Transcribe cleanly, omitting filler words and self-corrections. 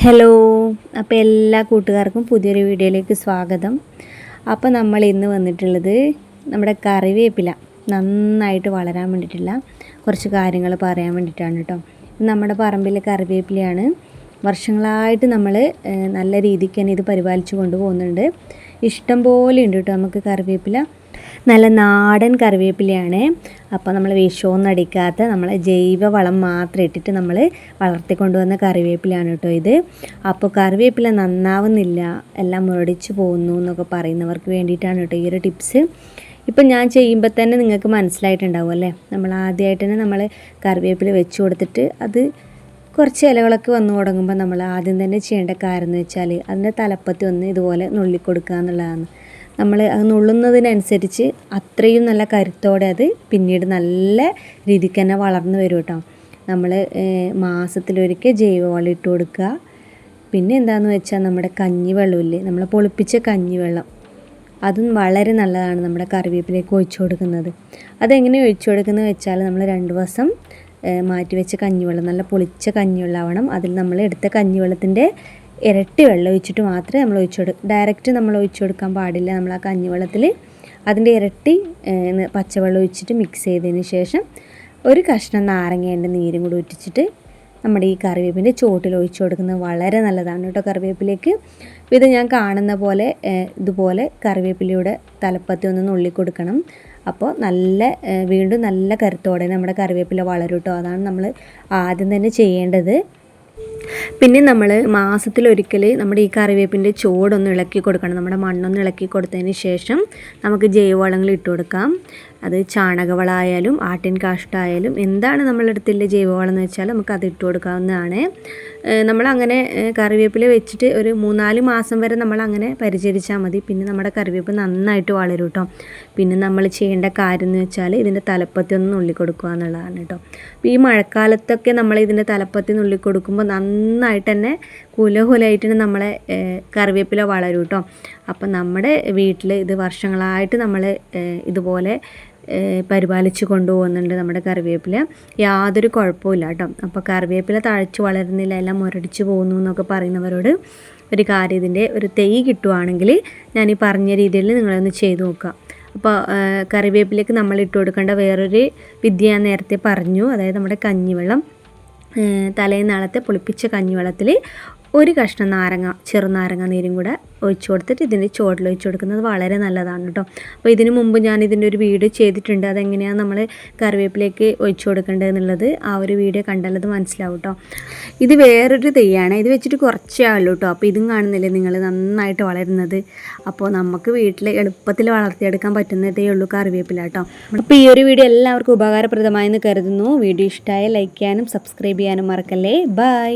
Hello, അപ്പോൾ എല്ലാ കൂട്ടുകാർക്കും പുതിയൊരു വീഡിയോയിലേക്ക് സ്വാഗതം. അപ്പോൾ നമ്മൾ ഇന്ന് വന്നിട്ടുള്ളത് നമ്മുടെ കറിവേപ്പില നന്നായിട്ട് വളരാൻ വേണ്ടിയിട്ടുള്ള കുറച്ച് കാര്യങ്ങൾ പറയാൻ വേണ്ടിയിട്ടാണ് കേട്ടോ. നമ്മുടെ പറമ്പിലെ കറിവേപ്പിലയാണ്. വർഷങ്ങളായിട്ട് നമ്മൾ നല്ല രീതിക്ക് തന്നെ ഇത് പരിപാലിച്ച് കൊണ്ടുപോകുന്നുണ്ട്. ഇഷ്ടം പോലെ ഉണ്ട് കേട്ടോ നമുക്ക് കറിവേപ്പില. നല്ല നാടൻ കറിവേപ്പിലയാണ്. അപ്പോൾ നമ്മൾ വിഷമൊന്നും അടിക്കാത്ത നമ്മളെ ജൈവ വളം മാത്രം ഇട്ടിട്ട് നമ്മൾ വളർത്തിക്കൊണ്ടുവന്ന കറിവേപ്പിലയാണ് കേട്ടോ ഇത്. അപ്പോൾ കറിവേപ്പില നന്നാവുന്നില്ല, എല്ലാം മുരടിച്ച് പോകുന്നു എന്നൊക്കെ പറയുന്നവർക്ക് വേണ്ടിയിട്ടാണ് കേട്ടോ ഈ ഒരു ടിപ്സ്. ഇപ്പം ഞാൻ ചെയ്യുമ്പോൾ തന്നെ നിങ്ങൾക്ക് മനസ്സിലായിട്ടുണ്ടാവും അല്ലേ. നമ്മൾ ആദ്യമായിട്ട് തന്നെ നമ്മൾ കറിവേപ്പില വെച്ച് കൊടുത്തിട്ട് അത് കുറച്ച് ഇലകളൊക്കെ വന്നു തുടങ്ങുമ്പോൾ നമ്മൾ ആദ്യം തന്നെ ചെയ്യേണ്ട കാര്യം എന്ന് വെച്ചാൽ അതിൻ്റെ തലപ്പത്തി ഒന്ന് ഇതുപോലെ നുള്ളിക്കൊടുക്കുക എന്നുള്ളതാണ്. നമ്മൾ അത് നുള്ളുന്നതിനനുസരിച്ച് അത്രയും നല്ല കരുത്തോടെ അത് പിന്നീട് നല്ല രീതിക്ക് തന്നെ വളർന്നു വരും കേട്ടോ. നമ്മൾ മാസത്തിലൊരിക്കൽ ജൈവവളം ഇട്ട് കൊടുക്കുക. പിന്നെ എന്താണെന്ന് വെച്ചാൽ നമ്മുടെ കഞ്ഞിവെള്ളമില്ലേ, നമ്മൾ പൊളിപ്പിച്ച കഞ്ഞിവെള്ളം, അതും വളരെ നല്ലതാണ് നമ്മുടെ കറിവേപ്പിലേക്ക് ഒഴിച്ചു കൊടുക്കുന്നത്. അതെങ്ങനെ ഒഴിച്ചു കൊടുക്കുന്നത് വെച്ചാൽ നമ്മൾ 2 ദിവസം മാറ്റി വെച്ച കഞ്ഞിവെള്ളം, നല്ല പൊളിച്ച കഞ്ഞിവെള്ളമാവണം. അതിൽ നമ്മൾ എടുത്ത കഞ്ഞിവെള്ളത്തിൻ്റെ ഇരട്ടി വെള്ളം ഒഴിച്ചിട്ട് മാത്രമേ നമ്മൾ ഡയറക്റ്റ് നമ്മൾ ഒഴിച്ചു കൊടുക്കാൻ പാടില്ല. നമ്മൾ ആ കഞ്ഞിവെള്ളത്തിൽ അതിൻ്റെ ഇരട്ടി പച്ചവെള്ളം ഒഴിച്ചിട്ട് മിക്സ് ചെയ്തതിന് ശേഷം ഒരു കഷ്ണം നാരങ്ങേൻ്റെ നീരും കൂടി ഒറ്റിച്ചിട്ട് നമ്മുടെ ഈ കറിവേപ്പിൻ്റെ ചോട്ടിൽ ഒഴിച്ചു കൊടുക്കുന്നത് വളരെ നല്ലതാണ് കേട്ടോ കറിവേപ്പിലേക്ക്. ഇത് ഞാൻ കാണുന്ന പോലെ ഇതുപോലെ കറിവേപ്പിലയുടെ തലപ്പത്തി ഒന്ന് നുള്ളി കൊടുക്കണം. അപ്പോൾ വീണ്ടും നല്ല കരുത്തോടെ നമ്മുടെ കറിവേപ്പില വളരും കേട്ടോ. അതാണ് നമ്മൾ ആദ്യം തന്നെ ചെയ്യേണ്ടത്. പിന്നെ നമ്മൾ മാസത്തിലൊരിക്കൽ നമ്മുടെ ഈ കറിവേപ്പിൻ്റെ ചോടൊന്ന് ഇളക്കി കൊടുക്കണം. നമ്മുടെ മണ്ണൊന്ന് ഇളക്കി കൊടുത്തതിന് ശേഷം നമുക്ക് ജൈവവളങ്ങൾ ഇട്ട് കൊടുക്കാം. അത് ചാണകവളമായാലും ആട്ടിൻ കാഷ്ടമായാലും എന്താണ് നമ്മളെടുത്തില്ല ജൈവവളം എന്ന് വെച്ചാൽ നമുക്ക് അത് ഇട്ട് കൊടുക്കാവുന്നതാണ്. നമ്മളങ്ങനെ കറിവേപ്പില വെച്ചിട്ട് ഒരു 3-4 മാസം വരെ നമ്മളങ്ങനെ പരിചരിച്ചാൽ മതി. പിന്നെ നമ്മുടെ കറിവേപ്പ് നന്നായിട്ട് വളരും കേട്ടോ. പിന്നെ നമ്മൾ ചെയ്യേണ്ട കാര്യം എന്ന് വെച്ചാൽ ഇതിൻ്റെ തലപ്പത്തി ഒന്ന് നുള്ളി കൊടുക്കുക എന്നുള്ളതാണ് കേട്ടോ. അപ്പോൾ ഈ മഴക്കാലത്തൊക്കെ നമ്മൾ ഇതിൻ്റെ തലപ്പത്തി നുള്ളി കൊടുക്കുമ്പോൾ നന്നായിട്ട് തന്നെ കുലകുലയായിട്ട് നമ്മളെ കറിവേപ്പില വളരും കേട്ടോ. അപ്പം നമ്മുടെ വീട്ടിൽ ഇത് വർഷങ്ങളായിട്ട് നമ്മൾ ഇതുപോലെ പരിപാലിച്ച് കൊണ്ടുപോകുന്നുണ്ട് നമ്മുടെ കറിവേപ്പില. യാതൊരു കുഴപ്പമില്ല കേട്ടോ. അപ്പോൾ കറിവേപ്പില തഴച്ച് വളരുന്നില്ല, എല്ലാം മുരടിച്ച് പോകുന്നു എന്നൊക്കെ പറയുന്നവരോട് ഒരു കാര്യം, ഇതിൻ്റെ ഒരു തൈ കിട്ടുവാണെങ്കിൽ ഞാൻ ഈ പറഞ്ഞ രീതിയിൽ നിങ്ങളൊന്ന് ചെയ്ത് നോക്കുക. അപ്പോൾ കറിവേപ്പിലേക്ക് നമ്മൾ ഇട്ട് കൊടുക്കേണ്ട വേറൊരു വിദ്യ ഞാൻ നേരത്തെ പറഞ്ഞു. അതായത് നമ്മുടെ കഞ്ഞിവെള്ളം, തലേനാളത്തെ പൊളിപ്പിച്ച കഞ്ഞിവെള്ളത്തിൽ ഒരു കഷ്ണം ചെറുനാരങ്ങ നീരും കൂടെ ഒഴിച്ചു കൊടുത്തിട്ട് ഇതിൻ്റെ ചോട്ടിൽ ഒഴിച്ചു കൊടുക്കുന്നത് വളരെ നല്ലതാണ് കേട്ടോ. അപ്പോൾ ഇതിന് മുമ്പ് ഞാൻ ഇതിൻ്റെ ഒരു വീഡിയോ ചെയ്തിട്ടുണ്ട്. അതെങ്ങനെയാണ് നമ്മൾ കറിവേപ്പിലേക്ക് ഒഴിച്ചു കൊടുക്കേണ്ടത് എന്നുള്ളത്. ആ ഒരു വീഡിയോ കണ്ടാൽ അത് മനസ്സിലാവും കേട്ടോ. ഇത് വേറൊരു തൈയാണ്. ഇത് വെച്ചിട്ട് കുറച്ചേ ആവുള്ളൂ കേട്ടോ. അപ്പോൾ ഇതും കാണുന്നില്ലേ നിങ്ങൾ നന്നായിട്ട് വളരുന്നത്. അപ്പോൾ നമുക്ക് വീട്ടിൽ എളുപ്പത്തിൽ വളർത്തിയെടുക്കാൻ പറ്റുന്നതേ ഉള്ളൂ കറിവേപ്പില കേട്ടോ. അപ്പോൾ ഈ ഒരു വീഡിയോ എല്ലാവർക്കും ഉപകാരപ്രദമായെന്ന് കരുതുന്നു. വീഡിയോ ഇഷ്ടമായ ലൈക്ക് ചെയ്യാനും സബ്സ്ക്രൈബ് ചെയ്യാനും മറക്കല്ലേ. ബൈ.